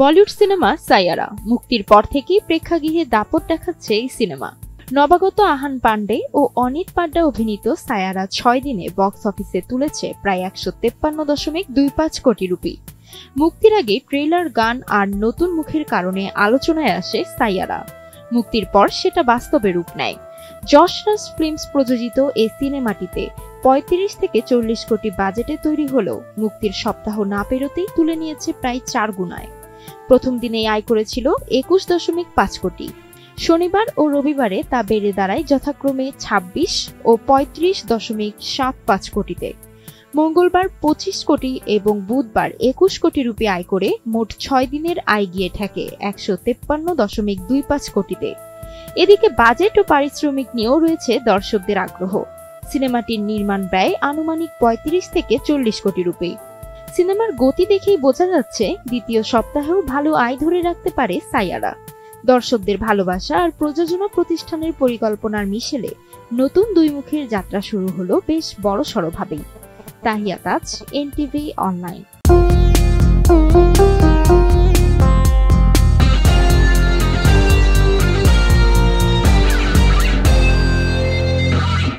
Bollywood cinema Saiyaara মুক্তির পর থেকেই প্রেক্ষাগৃহে দাপট দেখাচ্ছে এই সিনেমা। নবাগত আহান পান্ডে ও অনিত পাড্ডা অভিনীত সাইয়ারা 6 দিনে বক্স অফিসে তুলেছে প্রায় 153.25 কোটি রুপি। মুক্তির আগে ট্রেলার, গান আর নতুন মুখের কারণে আলোচনায় আসে সাইয়ারা। মুক্তির পর সেটা বাস্তবে রূপ নেয়। যশ রাজ ফিল্মস প্রযোজিত এই সিনেমাটিতে 35 থেকে 40 কোটি বাজেটে তৈরি হলেও মুক্তির সপ্তাহ না পেরোতেই তুলে নিয়েছে প্রায় 4 গুণায়। প্রথম দিনেই আয় করেছিল 21.5 কোটি। শনিবার ও রবিবারে তা বেড়ে দাঁড়ায় যথাক্রমে 26 ও 35.75 কোটিতে। মঙ্গলবার 25 কোটি এবং বুধবার 21 কোটি রুপি আয় করে মোট 6 দিনের আয় গিয়ে ঠেকে 153.25 কোটিতে। এদিকে বাজেট ও পারিশ্রমিক নিয়েও রয়েছে দর্শকদের আগ্রহ। সিনেমাটির নির্মাণ ব্যয় আনুমানিক 35 থেকে 40 কোটি রুপি। সিনেমার গতি দেখেই বোঝা যাচ্ছে দ্বিতীয় সপ্তাহেও ভালো আয় ধরে রাখতে পারে সাইয়ারা। দর্শকদের ভালোবাসা আর প্রযোজনা প্রতিষ্ঠানের পরিকল্পনার মিশেলে নতুন দুই মুখের যাত্রা শুরু হলো বেশ বড়সড়ভাবেই। তাহিয়া তাজ, এনটিভি অনলাইন।